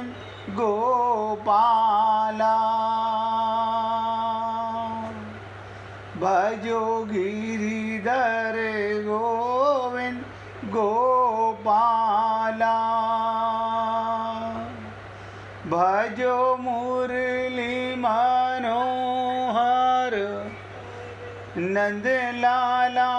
गोविंद गोपाला। भजो गिरिधर गोविंद गोपाला। भजो मुरली मनोहर नंद लाला।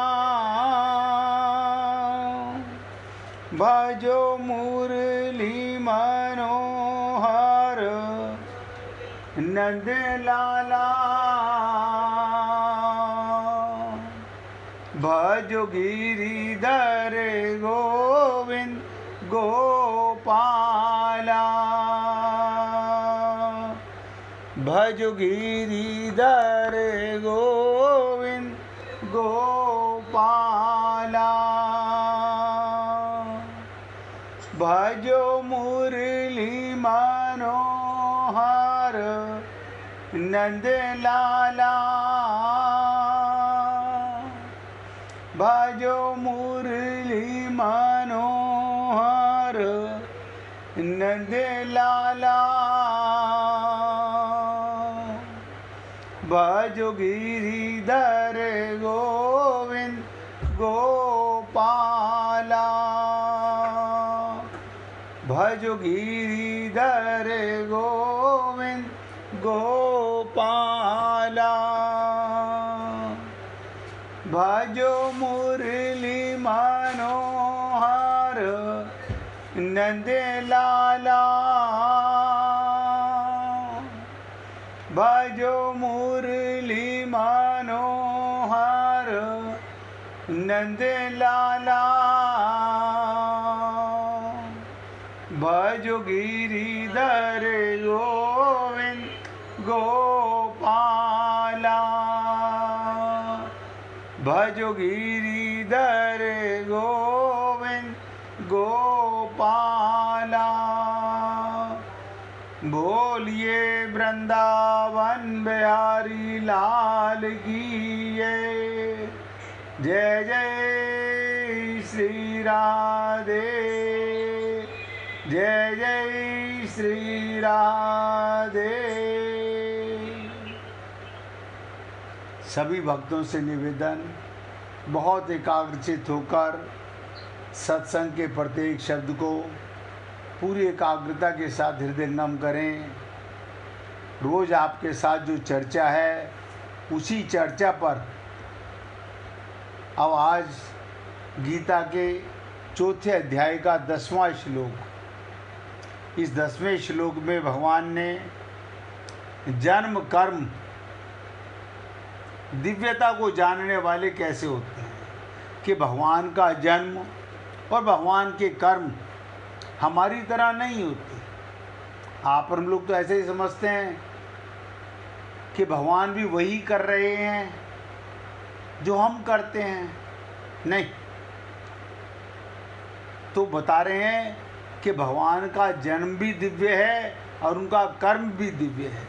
भजो मुरली मनोहर नंद लाला। भजो गिरिधर गोविंद गोपाला। भजो गिरिधर गोविंद गोपाला। भजो मुरली मनोहर नंद लाला। भजो मुरली मनोहर नंद लाला। भजो गिरिधर गोविंद गोपाला। भजो गिरिधर गोविंद गोपाला। भजो मुरली मनोहर नंद लाला। भजो मुरली मनोहर नंद लाला। भजो गिरिधर गोविंद गोपाला। भजो गिरिधर गोविंद गोपाला। बोलिए वृंदावन बिहारी लाल की जय जय श्री राधे। जय जय श्री राधे। सभी भक्तों से निवेदन, बहुत एकाग्रचित होकर सत्संग के प्रत्येक शब्द को पूरी एकाग्रता के साथ हृदय नम करें। रोज आपके साथ जो चर्चा है उसी चर्चा पर अब आज गीता के चौथे अध्याय का 10वां श्लोक। इस 10वें श्लोक में भगवान ने जन्म कर्म दिव्यता को जानने वाले कैसे होते हैं कि भगवान का जन्म और भगवान के कर्म हमारी तरह नहीं होते। आप हम लोग तो ऐसे ही समझते हैं कि भगवान भी वही कर रहे हैं जो हम करते हैं। नहीं, तो बता रहे हैं कि भगवान का जन्म भी दिव्य है और उनका कर्म भी दिव्य है।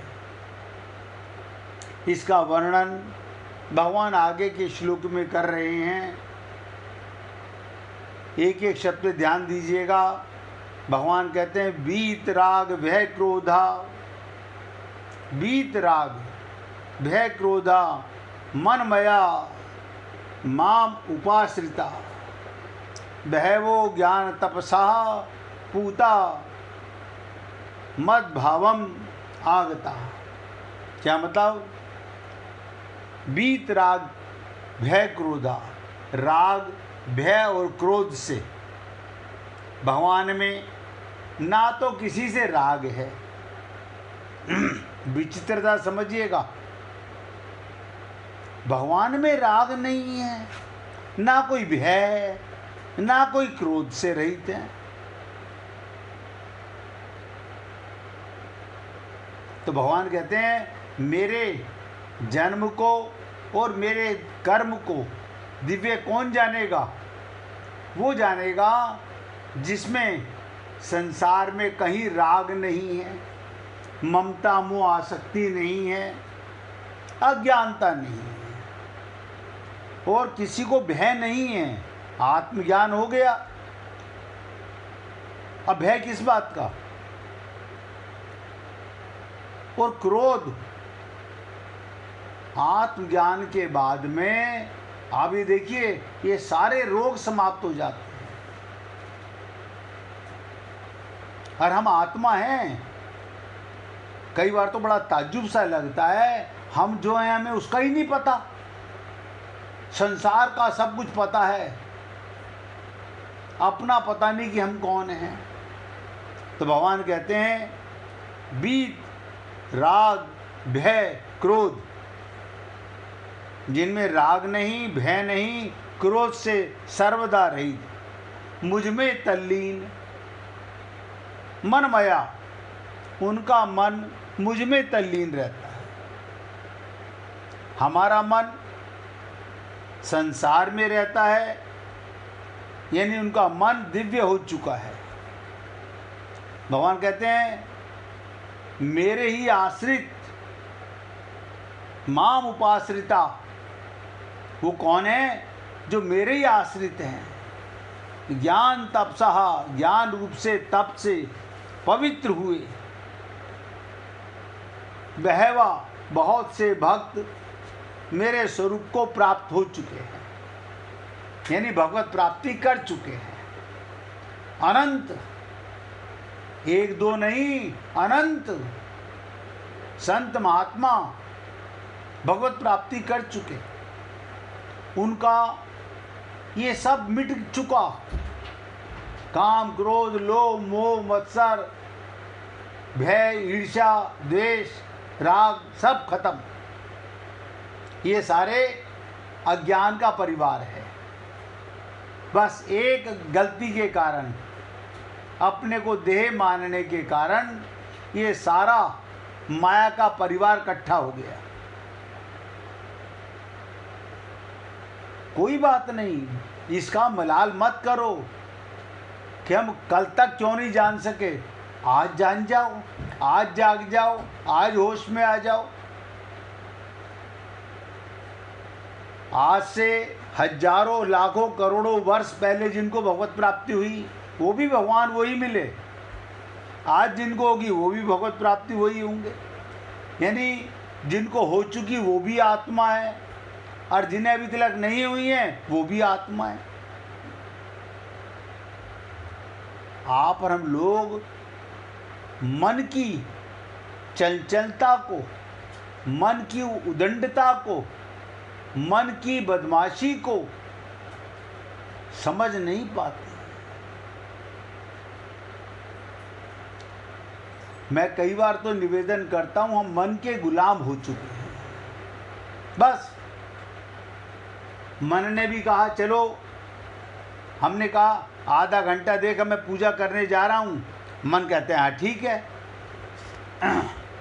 इसका वर्णन भगवान आगे के श्लोक में कर रहे हैं। एक एक शब्द पे ध्यान दीजिएगा। भगवान कहते हैं वीत राग भय क्रोधा। वीत राग भय क्रोधा मनमया माम उपाश्रिता। बहवो ज्ञान तपसा पूता मद भावम आगता। क्या मतलब? वीत राग भय क्रोधा। राग भय और क्रोध से भगवान में ना तो किसी से राग है। विचित्रता समझिएगा, भगवान में राग नहीं है, ना कोई भय है, ना कोई क्रोध से रहित है। तो भगवान कहते हैं मेरे जन्म को और मेरे कर्म को दिव्य कौन जानेगा? वो जानेगा जिसमें संसार में कहीं राग नहीं है, ममता मोह आसक्ति नहीं है, अज्ञानता नहीं है और किसी को भय नहीं है। आत्मज्ञान हो गया। अब भय किस बात का? और क्रोध आत्मज्ञान के बाद में आप ये देखिए ये सारे रोग समाप्त हो जाते हैं। और हम आत्मा हैं। कई बार तो बड़ा ताज्जुब सा लगता है, हम जो हैं हमें उसका ही नहीं पता, संसार का सब कुछ पता है, अपना पता नहीं कि हम कौन हैं। तो भगवान कहते हैं बीत राग भय क्रोध, जिनमें राग नहीं, भय नहीं, क्रोध से सर्वदा रहित, मुझ में तल्लीन मन मया, उनका मन मुझ में तल्लीन रहता है। हमारा मन संसार में रहता है, यानी उनका मन दिव्य हो चुका है। भगवान कहते हैं मेरे ही आश्रित माम उपाश्रिता, वो कौन है? जो मेरे ही आश्रित हैं, ज्ञान तपसहा, ज्ञान रूप से तप से पवित्र हुए, बहवा बहुत से भक्त मेरे स्वरूप को प्राप्त हो चुके हैं, यानी भगवत प्राप्ति कर चुके हैं। अनंत, एक दो नहीं, अनंत संत महात्मा भगवत प्राप्ति कर चुके, उनका ये सब मिट चुका, काम क्रोध लोभ मोह मत्सर भय ईर्ष्या द्वेष राग सब खत्म। ये सारे अज्ञान का परिवार है। बस एक गलती के कारण, अपने को देह मानने के कारण ये सारा माया का परिवार इकट्ठा हो गया। कोई बात नहीं, इसका मलाल मत करो कि हम कल तक क्यों नहीं जान सके। आज जान जाओ, आज जाग जाओ, आज होश में आ जाओ। आज से हजारों लाखों करोड़ों वर्ष पहले जिनको भगवत प्राप्ति हुई वो भी भगवान वही मिले, आज जिनको होगी वो भी भगवत प्राप्ति वही होंगे। यानी जिनको हो चुकी वो भी आत्मा है, और जिन्हें अभी तक नहीं हुई है वो भी आत्मा है। आप और हम लोग मन की चंचलता को, मन की उदंडता को, मन की बदमाशी को समझ नहीं पाते। मैं कई बार तो निवेदन करता हूं हम मन के गुलाम हो चुके हैं। बस मन ने भी कहा चलो, हमने कहा आधा घंटा देखा मैं पूजा करने जा रहा हूँ, मन कहते हैं हाँ ठीक है।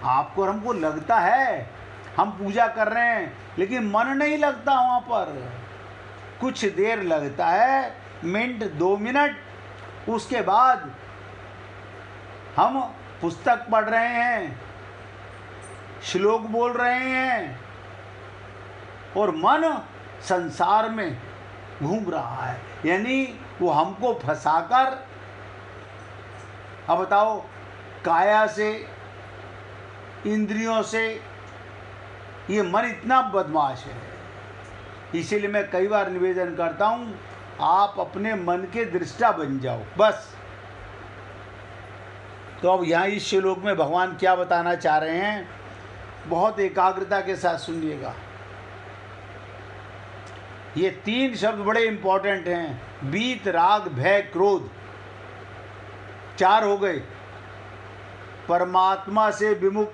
आपको और हमको लगता है हम पूजा कर रहे हैं, लेकिन मन नहीं लगता वहाँ पर। कुछ देर लगता है, मिनट 2 मिनट, उसके बाद हम पुस्तक पढ़ रहे हैं, श्लोक बोल रहे हैं, और मन संसार में घूम रहा है। यानी वो हमको फंसाकर, अब बताओ, काया से, इंद्रियों से, ये मन इतना बदमाश है। इसीलिए मैं कई बार निवेदन करता हूँ आप अपने मन के दृष्टा बन जाओ बस। तो अब यहाँ इस श्लोक में भगवान क्या बताना चाह रहे हैं, बहुत एकाग्रता के साथ सुनिएगा। ये 3 शब्द बड़े इंपॉर्टेंट हैं, बीत राग भय क्रोध। 4 हो गए। परमात्मा से विमुख,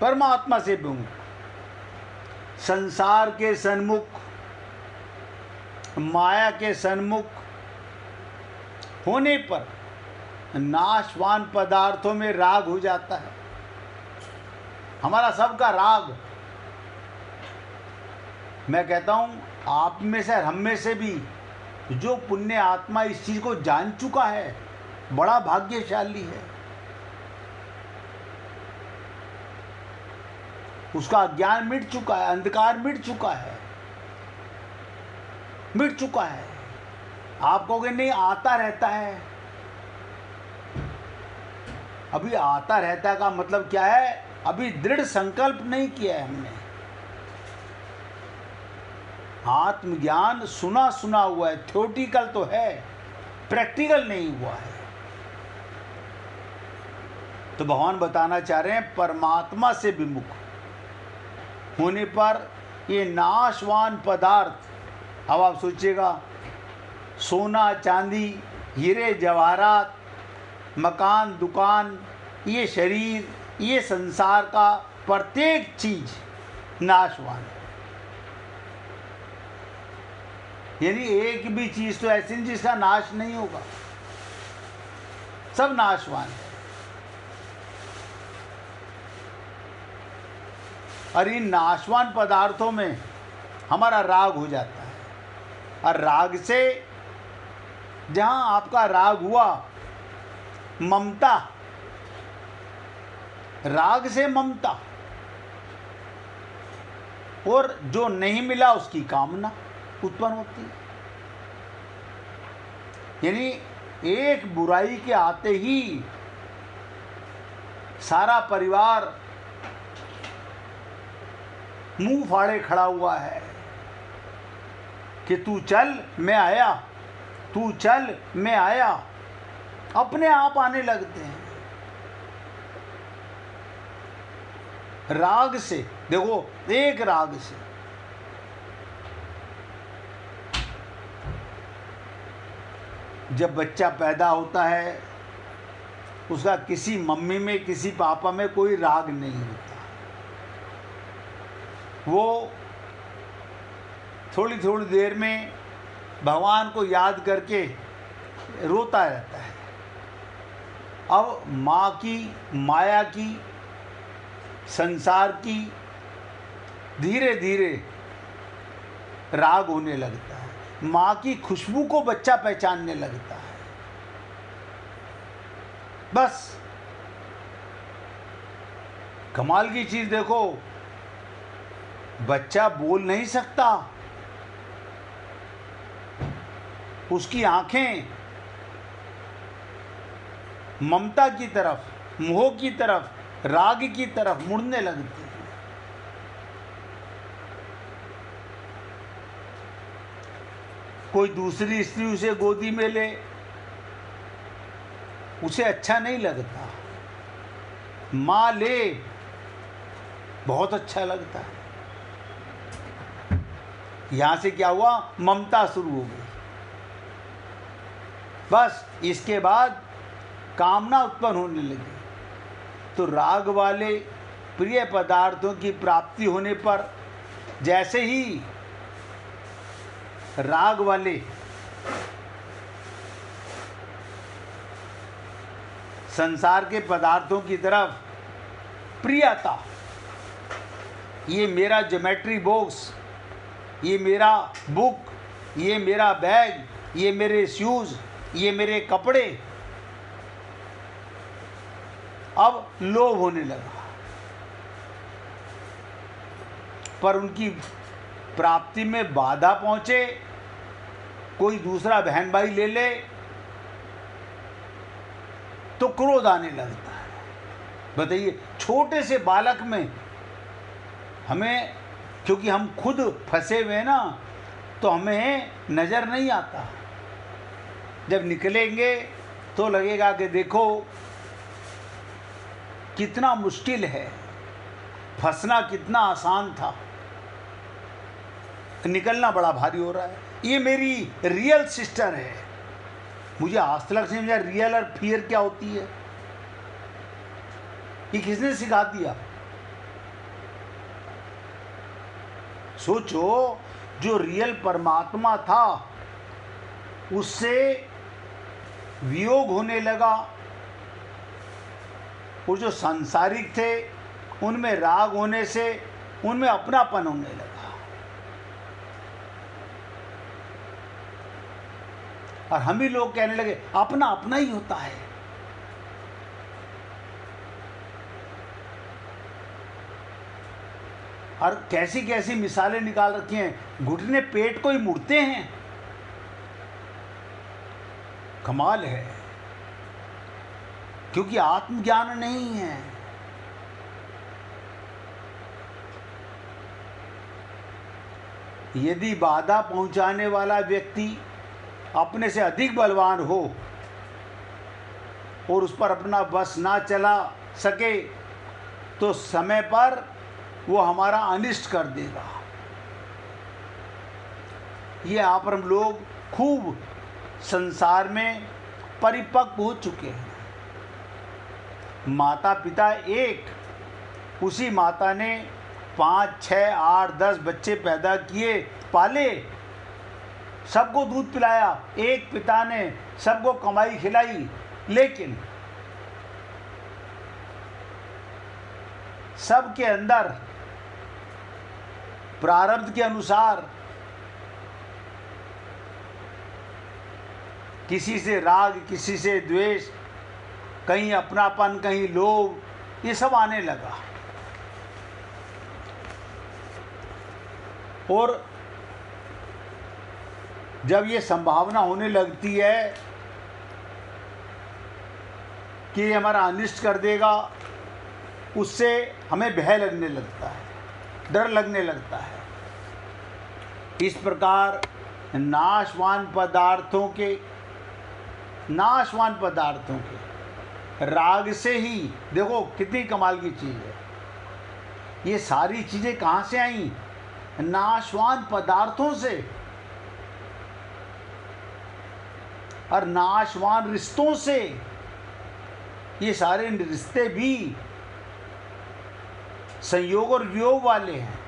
परमात्मा से विमुख, संसार के सन्मुख, माया के सन्मुख होने पर नाशवान पदार्थों में राग हो जाता है। हमारा सबका राग, मैं कहता हूँ आप में से, हम में से भी जो पुण्य आत्मा इस चीज़ को जान चुका है बड़ा भाग्यशाली है। उसका ज्ञान मिट चुका है, अंधकार मिट चुका है, मिट चुका है। आप कहोगे नहीं आता रहता है, अभी आता रहता का मतलब क्या है, अभी दृढ़ संकल्प नहीं किया है हमने। आत्मज्ञान सुना सुना हुआ है, थ्योरेटिकल तो है, प्रैक्टिकल नहीं हुआ है। तो भगवान बताना चाह रहे हैं परमात्मा से विमुख होने पर ये नाशवान पदार्थ, अब आप सोचिएगा, सोना चांदी, हीरे जवाहरात, मकान दुकान, ये शरीर, ये संसार का प्रत्येक चीज नाशवान है। यानी एक भी चीज तो ऐसी नहीं जिसका नाश नहीं होगा, सब नाशवान है। और इन नाशवान पदार्थों में हमारा राग हो जाता है, और राग से जहां आपका राग हुआ, ममता, राग से ममता, और जो नहीं मिला उसकी कामना उत्पन्न होती है। यानी एक बुराई के आते ही सारा परिवार मुंह फाड़े खड़ा हुआ है कि तू चल मैं आया, तू चल मैं आया, अपने आप आने लगते हैं। राग से, देखो एक राग से, जब बच्चा पैदा होता है उसका किसी मम्मी में किसी पापा में कोई राग नहीं होता, वो थोड़ी थोड़ी देर में भगवान को याद करके रोता रहता है। अब माँ की माया की, संसार की धीरे धीरे राग होने लगता है। माँ की खुशबू को बच्चा पहचानने लगता है। बस कमाल की चीज देखो, बच्चा बोल नहीं सकता, उसकी आंखें ममता की तरफ, मोह की तरफ, राग की तरफ मुड़ने लगती है। कोई दूसरी स्त्री उसे गोदी में ले, उसे अच्छा नहीं लगता, माँ ले बहुत अच्छा लगता है। यहां से क्या हुआ, ममता शुरू हो गई। बस इसके बाद कामना उत्पन्न होने लगी। तो राग वाले प्रिय पदार्थों की प्राप्ति होने पर जैसे ही राग वाले संसार के पदार्थों की तरफ प्रियता, ये मेरा ज्योमेट्री बॉक्स, ये मेरा बुक, ये मेरा बैग, ये मेरे शूज, ये मेरे कपड़े, अब लोभ होने लगा। पर उनकी प्राप्ति में बाधा पहुंचे, कोई दूसरा बहन भाई ले ले तो क्रोध आने लगता है। बताइए, छोटे से बालक में हमें, क्योंकि हम खुद फंसे हुए हैं ना, तो हमें नज़र नहीं आता। जब निकलेंगे तो लगेगा कि देखो कितना मुश्किल है, फंसना कितना आसान था, निकलना बड़ा भारी हो रहा है। ये मेरी रियल सिस्टर है। मुझे आज तक नहीं समझा रियल और फियर क्या होती है। ये किसने सिखा दिया? सोचो, जो रियल परमात्मा था उससे वियोग होने लगा, वो जो सांसारिक थे उनमें राग होने से उनमें अपनापन होने लगा। और हम ही लोग कहने लगे अपना अपना ही होता है। और कैसी कैसी मिसालें निकाल रखी हैं, घुटने पेट को ही मुड़ते हैं। कमाल है। क्योंकि आत्मज्ञान नहीं है। यदि बाधा पहुंचाने वाला व्यक्ति अपने से अधिक बलवान हो और उस पर अपना बस ना चला सके तो समय पर वो हमारा अनिष्ट कर देगा। ये आप हम लोग खूब संसार में परिपक्व हो चुके हैं। माता पिता एक, उसी माता ने 5, 6, 8, 10 बच्चे पैदा किए, पाले, सबको दूध पिलाया। एक पिता ने सबको कमाई खिलाई, लेकिन सबके अंदर प्रारब्ध के अनुसार किसी से राग, किसी से द्वेष, कहीं अपनापन, कहीं लोभ, ये सब आने लगा। और जब ये संभावना होने लगती है कि ये हमारा अनिष्ट कर देगा, उससे हमें भय लगने लगता है, डर लगने लगता है। इस प्रकार नाशवान पदार्थों के राग से ही, देखो कितनी कमाल की चीज़ है, ये सारी चीज़ें कहाँ से आई? नाशवान पदार्थों से और नाशवान रिश्तों से। ये सारे रिश्ते भी संयोग और वियोग वाले हैं,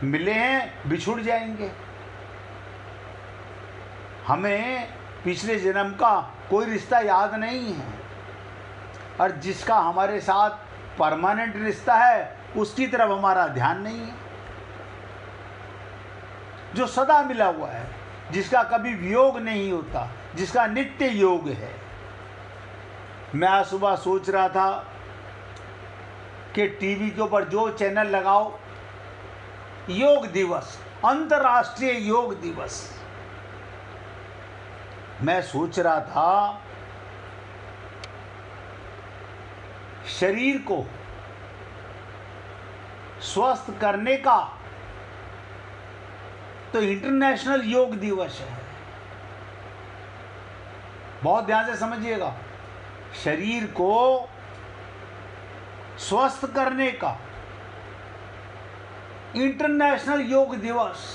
मिले हैं बिछुड़ जाएंगे। हमें पिछले जन्म का कोई रिश्ता याद नहीं है, और जिसका हमारे साथ परमानेंट रिश्ता है उसकी तरफ हमारा ध्यान नहीं है। जो सदा मिला हुआ है, जिसका कभी वियोग नहीं होता, जिसका नित्य योग है। मैं आज सुबह सोच रहा था कि टीवी के ऊपर जो चैनल लगाओ, योग दिवस, अंतर्राष्ट्रीय योग दिवस। मैं सोच रहा था शरीर को स्वस्थ करने का तो इंटरनेशनल योग दिवस है। बहुत ध्यान से समझिएगा, शरीर को स्वस्थ करने का इंटरनेशनल योग दिवस,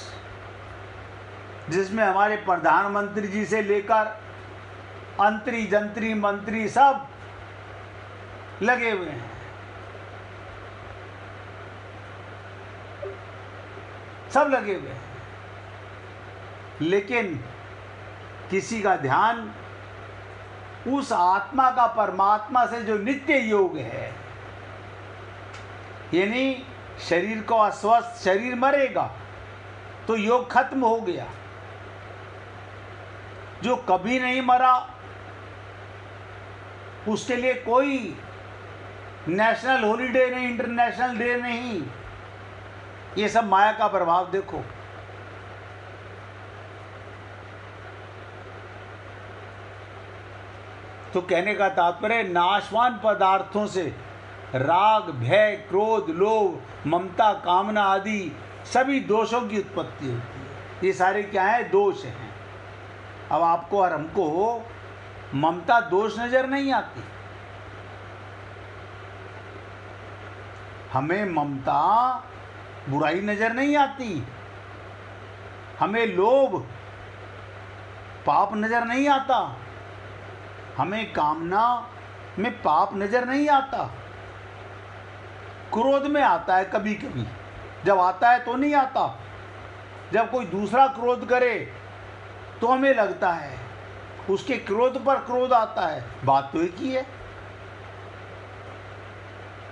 जिसमें हमारे प्रधानमंत्री जी से लेकर अंतरी जंतरी मंत्री सब लगे हुए हैं। सब लगे हुए हैं, लेकिन किसी का ध्यान उस आत्मा का परमात्मा से जो नित्य योग है, यानी शरीर को अस्वस्थ, शरीर मरेगा तो योग खत्म हो गया। जो कभी नहीं मरा उसके लिए कोई नेशनल हॉलीडे नहीं, इंटरनेशनल डे नहीं। ये सब माया का प्रभाव देखो। तो कहने का तात्पर्य, नाशवान पदार्थों से राग, भय, क्रोध, लोभ, ममता, कामना आदि सभी दोषों की उत्पत्ति होती है। ये सारे क्या है? दोष हैं। अब आपको और हमको ममता दोष नजर नहीं आती। हमें ममता बुराई नजर नहीं आती। हमें लोभ पाप नजर नहीं आता। हमें कामना में पाप नजर नहीं आता। क्रोध में आता है कभी कभी, जब आता है तो नहीं आता। जब कोई दूसरा क्रोध करे तो हमें लगता है उसके क्रोध पर क्रोध आता है। बात तो एक ही है।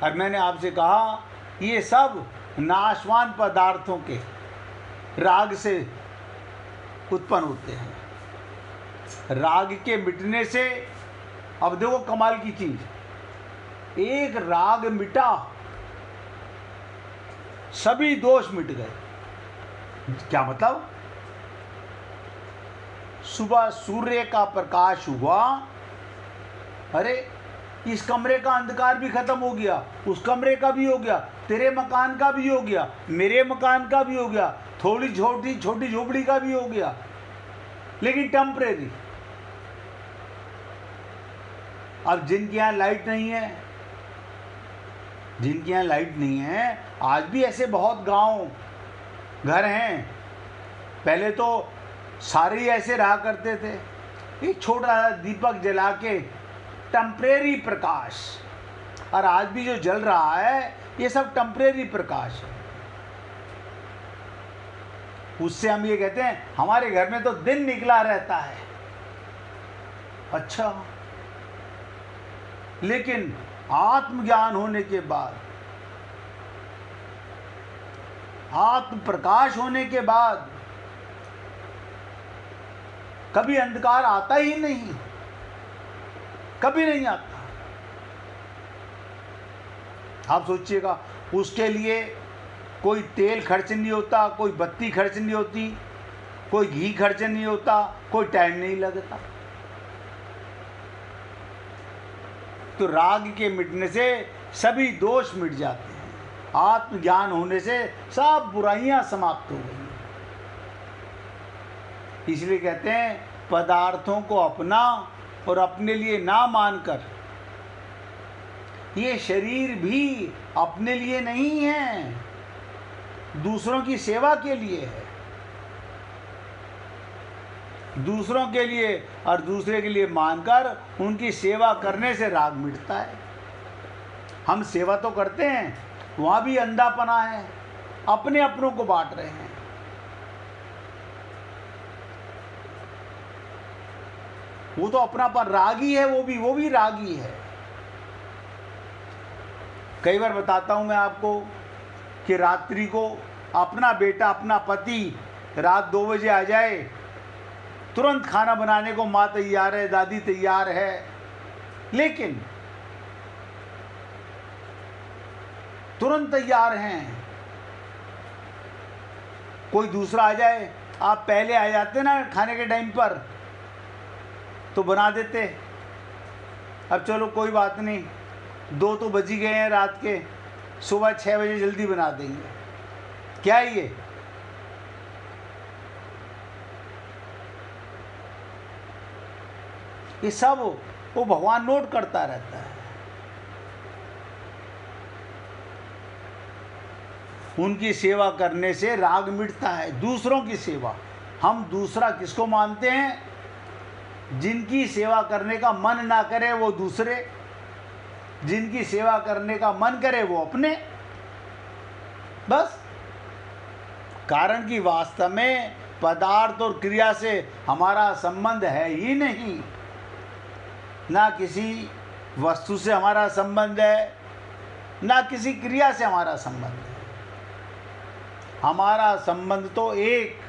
और मैंने आपसे कहा ये सब नाशवान पदार्थों के राग से उत्पन्न होते हैं। राग के मिटने से, अब देखो कमाल की चीज, एक राग मिटा सभी दोष मिट गए। क्या मतलब? सुबह सूर्य का प्रकाश हुआ अरे इस कमरे का अंधकार भी खत्म हो गया, उस कमरे का भी हो गया, तेरे मकान का भी हो गया, मेरे मकान का भी हो गया, थोड़ी छोटी छोटी झोपड़ी का भी हो गया, लेकिन टेम्परेरी। अब जिनके यहाँ लाइट नहीं है, जिनके यहाँ लाइट नहीं है, आज भी ऐसे बहुत गांव घर हैं। पहले तो सारे ही ऐसे रहा करते थे, एक छोटा सा दीपक जला के, टेम्परेरी प्रकाश। और आज भी जो जल रहा है ये सब टेम्परेरी प्रकाश है। उससे हम ये कहते हैं हमारे घर में तो दिन निकला रहता है। अच्छा, लेकिन आत्मज्ञान होने के बाद, आत्म प्रकाश होने के बाद कभी अंधकार आता ही नहीं, कभी नहीं आता। आप सोचिएगा, उसके लिए कोई तेल खर्च नहीं होता, कोई बत्ती खर्च नहीं होती, कोई घी खर्च नहीं होता, कोई टाइम नहीं लगता। तो राग के मिटने से सभी दोष मिट जाते हैं, आत्मज्ञान होने से सब बुराइयां समाप्त हो गई। इसलिए कहते हैं पदार्थों को अपना और अपने लिए ना मानकर, ये शरीर भी अपने लिए नहीं है, दूसरों की सेवा के लिए है। दूसरों के लिए और दूसरे के लिए मानकर उनकी सेवा करने से राग मिटता है। हम सेवा तो करते हैं, वहाँ भी अंधापना है, अपने अपनों को बांट रहे हैं। वो तो अपनापन रागी है, वो भी रागी है। कई बार बताता हूँ मैं आपको कि रात्रि को अपना बेटा, अपना पति रात 2 बजे आ जाए, तुरंत खाना बनाने को माँ तैयार है, दादी तैयार है, लेकिन तुरंत तैयार हैं। कोई दूसरा आ जाए, आप पहले आ जाते ना खाने के टाइम पर तो बना देते। अब चलो कोई बात नहीं, 2 तो बज ही गए हैं रात के, सुबह 6 बजे जल्दी बना देंगे। क्या है ये सब वो भगवान नोट करता रहता है। उनकी सेवा करने से राग मिटता है। दूसरों की सेवा, हम दूसरा किसको मानते हैं? जिनकी सेवा करने का मन ना करे वो दूसरे, जिनकी सेवा करने का मन करे वो अपने। बस, कारण कि वास्तव में पदार्थ और क्रिया से हमारा संबंध है ही नहीं, ना किसी वस्तु से हमारा संबंध है, ना किसी क्रिया से हमारा संबंध है। हमारा संबंध तो एक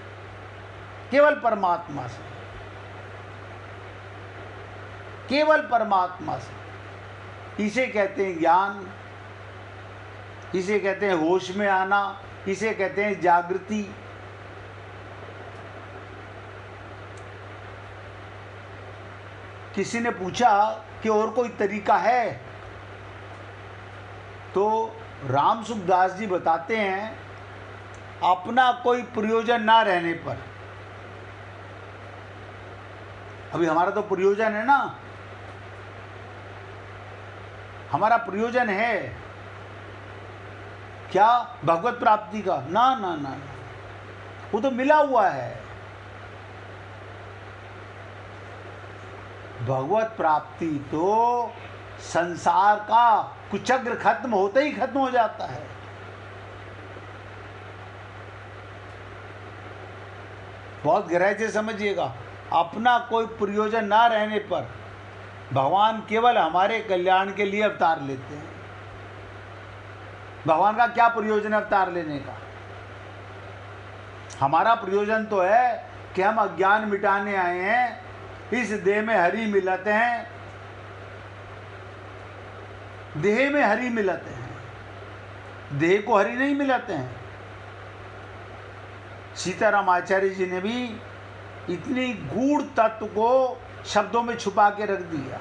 केवल परमात्मा से, केवल परमात्मा से। इसे कहते हैं ज्ञान, इसे कहते हैं होश में आना, इसे कहते हैं जागृति। किसी ने पूछा कि और कोई तरीका है, तो राम सुखदास जी बताते हैं, अपना कोई प्रयोजन ना रहने पर। अभी हमारा तो प्रयोजन है ना, हमारा प्रयोजन है क्या? भगवत प्राप्ति का? ना ना ना, वो तो मिला हुआ है। भगवत प्राप्ति तो संसार का कुचक्र खत्म होते ही खत्म हो जाता है। बहुत गहराई से समझिएगा, अपना कोई प्रयोजन ना रहने पर भगवान केवल हमारे कल्याण के लिए अवतार लेते हैं। भगवान का क्या प्रयोजन है अवतार लेने का? हमारा प्रयोजन तो है कि हम अज्ञान मिटाने आए हैं, इस देह में हरि मिलते हैं, देह में हरि मिलते हैं, देह को हरि नहीं मिलते हैं। सीताराम आचार्य जी ने भी इतनी गूढ़ तत्व को शब्दों में छुपा के रख दिया।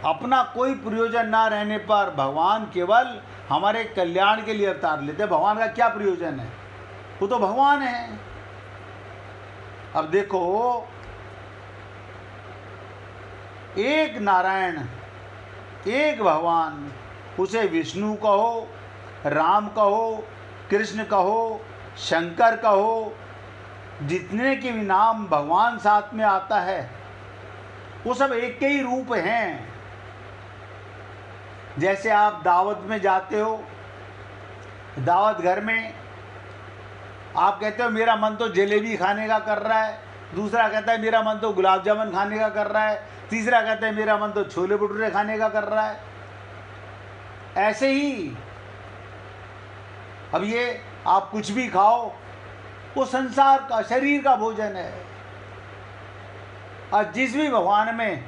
अपना कोई प्रयोजन ना रहने पर भगवान केवल हमारे कल्याण के लिए अवतार लेते हैं। भगवान का क्या प्रयोजन है? वो तो भगवान है। अब देखो, एक नारायण, एक भगवान, उसे विष्णु कहो, राम कहो, कृष्ण कहो, शंकर कहो, जितने के भी नाम भगवान साथ में आता है वो सब एक के ही रूप हैं। जैसे आप दावत में जाते हो, दावत घर में आप कहते हो मेरा मन तो जलेबी खाने का कर रहा है, दूसरा कहता है मेरा मन तो गुलाब जामुन खाने का कर रहा है, तीसरा कहता है मेरा मन तो छोले भटूरे खाने का कर रहा है। ऐसे ही अब ये आप कुछ भी खाओ, वो संसार का, शरीर का भोजन है। और जिस भी भगवान में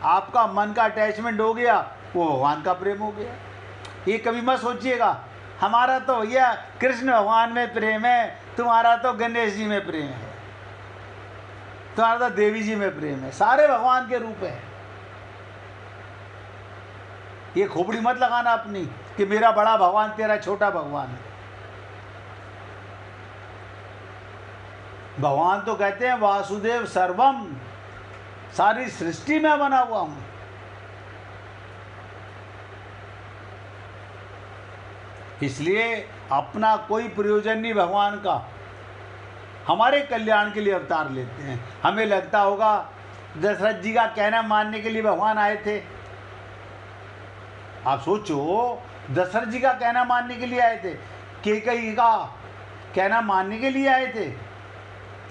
आपका मन का अटैचमेंट हो गया, वो भगवान का प्रेम हो गया। ये कभी मत सोचिएगा हमारा तो भैया कृष्ण भगवान में प्रेम है, तुम्हारा तो गणेश जी में प्रेम है, तुम्हारा तो देवी जी में प्रेम है। सारे भगवान के रूप है। ये खोपड़ी मत लगाना अपनी कि मेरा बड़ा भगवान तेरा छोटा भगवान है। भगवान तो कहते हैं वासुदेव सर्वम, सारी सृष्टि में बना हुआ हूं। इसलिए अपना कोई प्रयोजन नहीं भगवान का, हमारे कल्याण के लिए अवतार लेते हैं। हमें लगता होगा दशरथ जी का कहना मानने के लिए भगवान आए थे। आप सोचो, दशरथ जी का कहना मानने के लिए आए थे, कैकेयी का कहना मानने के लिए आए थे,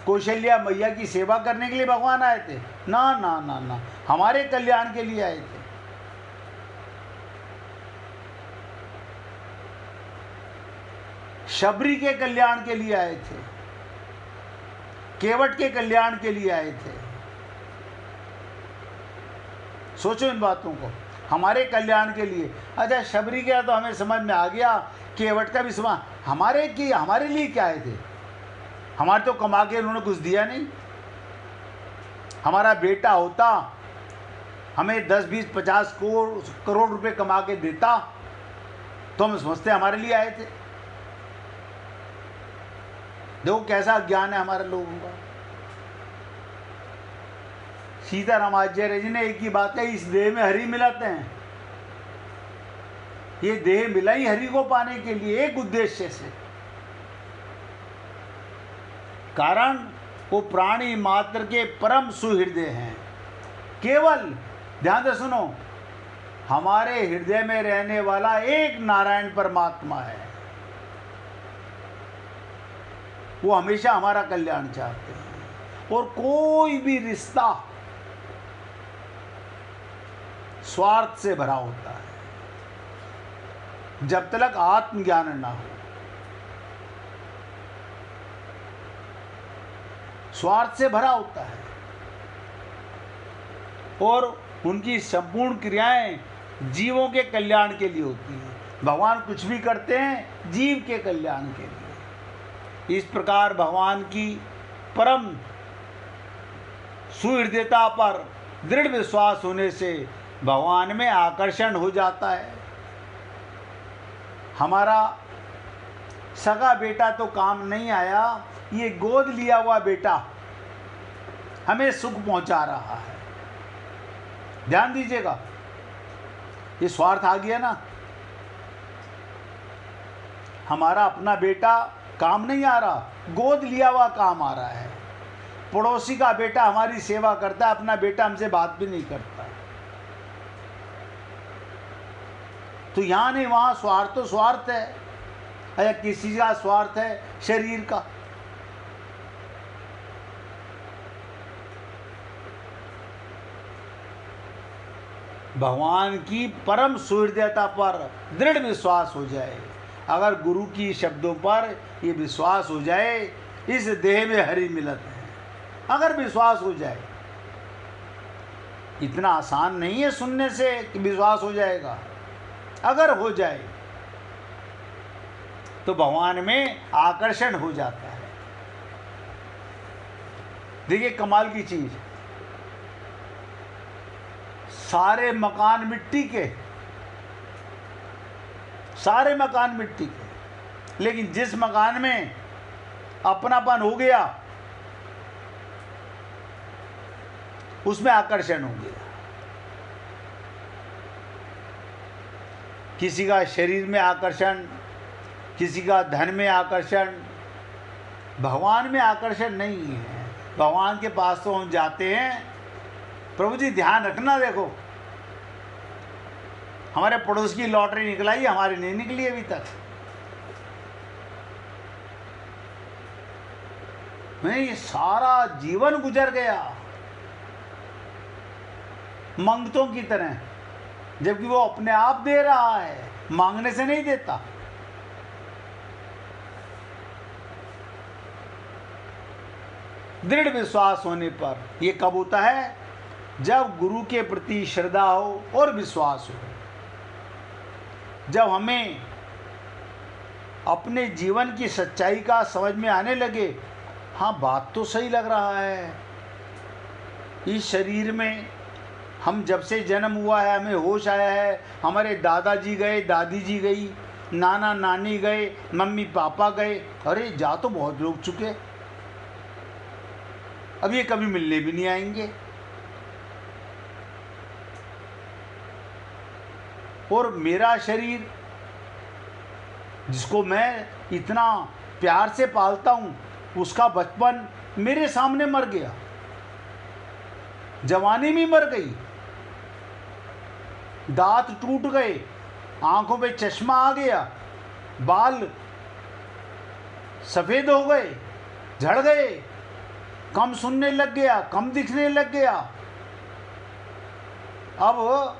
कौशल्या मैया की सेवा करने के लिए भगवान आए थे? ना ना ना ना, हमारे कल्याण के लिए आए थे। शबरी के कल्याण के लिए आए थे, केवट के कल्याण के लिए आए थे। सोचो इन बातों को, हमारे कल्याण के लिए। अच्छा, शबरी का तो हमें समझ में आ गया, केवट का भी समझ, हमारे लिए क्या आए थे? हमारे तो कमा के उन्होंने कुछ दिया नहीं। हमारा बेटा होता, हमें 10, 20, 50 करोड़ रुपए कमा के देता, तो हम समझते हमारे लिए आए थे। देखो कैसा ज्ञान है हमारे लोगों का। सीताराम आचार्य जी ने एक ही बात कही, इस देह में हरि मिलाते हैं। ये देह मिला ही हरि को पाने के लिए, एक उद्देश्य से। कारण वो प्राणी मात्र के परम सुहृदय हैं। केवल ध्यान से सुनो, हमारे हृदय में रहने वाला एक नारायण परमात्मा है। वो हमेशा हमारा कल्याण चाहते हैं। और कोई भी रिश्ता स्वार्थ से भरा होता है, जब तक आत्मज्ञान ना हो। स्वार्थ से भरा होता है और उनकी संपूर्ण क्रियाएं जीवों के कल्याण के लिए होती हैं। भगवान कुछ भी करते हैं जीव के कल्याण के लिए। इस प्रकार भगवान की परम सुहृदयता पर दृढ़ विश्वास होने से भगवान में आकर्षण हो जाता है। हमारा सगा बेटा तो काम नहीं आया, ये गोद लिया हुआ बेटा हमें सुख पहुंचा रहा है। ध्यान दीजिएगा, ये स्वार्थ आ गया ना। हमारा अपना बेटा काम नहीं आ रहा, गोद लिया हुआ काम आ रहा है। पड़ोसी का बेटा हमारी सेवा करता है, अपना बेटा हमसे बात भी नहीं करता। तो यहां नहीं वहां स्वार्थ तो स्वार्थ है। या किसी का स्वार्थ है शरीर का। भगवान की परम सुहृदयता पर दृढ़ विश्वास हो जाए, अगर गुरु की शब्दों पर ये विश्वास हो जाए, इस देह में हरि मिलत है, अगर विश्वास हो जाए। इतना आसान नहीं है सुनने से कि विश्वास हो जाएगा। अगर हो जाए तो भगवान में आकर्षण हो जाता है। देखिए कमाल की चीज, सारे मकान मिट्टी के, सारे मकान मिट्टी के, लेकिन जिस मकान में अपनापन हो गया उसमें आकर्षण हो गया। किसी का शरीर में आकर्षण, किसी का धन में आकर्षण, भगवान में आकर्षण नहीं है। भगवान के पास तो हम जाते हैं, प्रभु जी ध्यान रखना, देखो हमारे पड़ोस की लॉटरी निकलाई, हमारी नहीं निकली अभी तक। मैं ये सारा जीवन गुजर गया मंगतों की तरह, जबकि वो अपने आप दे रहा है, मांगने से नहीं देता। दृढ़ विश्वास होने पर ये कब होता है? जब गुरु के प्रति श्रद्धा हो और विश्वास हो, जब हमें अपने जीवन की सच्चाई का समझ में आने लगे, हाँ बात तो सही लग रहा है, इस शरीर में हम जब से जन्म हुआ है हमें होश आया है, हमारे दादाजी गए, दादी जी गई, नाना नानी गए, मम्मी पापा गए, अरे जा तो बहुत लोग चुके, अब ये कभी मिलने भी नहीं आएंगे। और मेरा शरीर जिसको मैं इतना प्यार से पालता हूँ, उसका बचपन मेरे सामने मर गया, जवानी में मर गई, दांत टूट गए, आंखों पे चश्मा आ गया, बाल सफ़ेद हो गए, झड़ गए, कम सुनने लग गया, कम दिखने लग गया। अब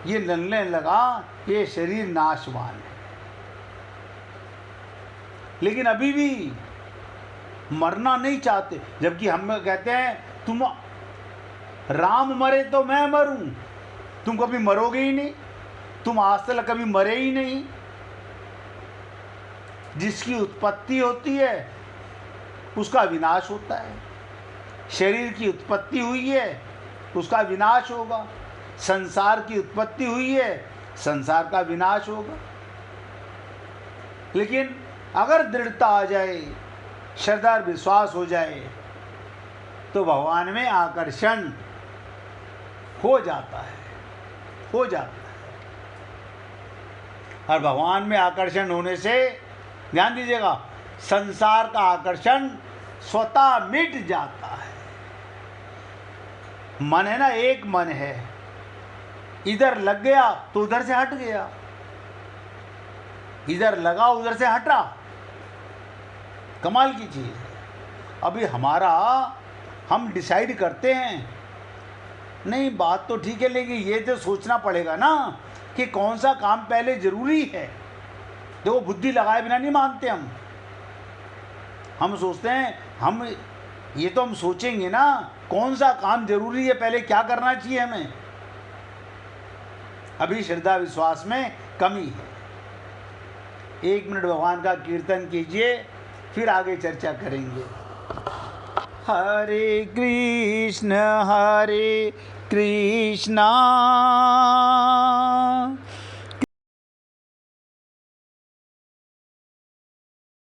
ये लगने लगा ये शरीर नाशवान है, लेकिन अभी भी मरना नहीं चाहते। जबकि हम कहते हैं तुम राम मरे तो मैं मरूं, तुम कभी मरोगे ही नहीं, तुम आज तक कभी मरे ही नहीं। जिसकी उत्पत्ति होती है उसका विनाश होता है, शरीर की उत्पत्ति हुई है उसका विनाश होगा, संसार की उत्पत्ति हुई है संसार का विनाश होगा। लेकिन अगर दृढ़ता आ जाए, श्रद्धा विश्वास हो जाए, तो भगवान में आकर्षण हो जाता है, हो जाता है। और भगवान में आकर्षण होने से ध्यान दीजिएगा, संसार का आकर्षण स्वतः मिट जाता है। मन है ना, एक मन है, इधर लग गया तो उधर से हट गया, इधर लगा उधर से हटा, कमाल की चीज़ है। अभी हमारा हम डिसाइड करते हैं, नहीं बात तो ठीक है, लेकिन ये तो सोचना पड़ेगा ना कि कौन सा काम पहले ज़रूरी है। देखो बुद्धि लगाए बिना नहीं मानते हम सोचते हैं, हम ये तो हम सोचेंगे ना कौन सा काम जरूरी है, पहले क्या करना चाहिए हमें। अभी श्रद्धा विश्वास में कमी है। 1 मिनट भगवान का कीर्तन कीजिए, फिर आगे चर्चा करेंगे। हरे कृष्ण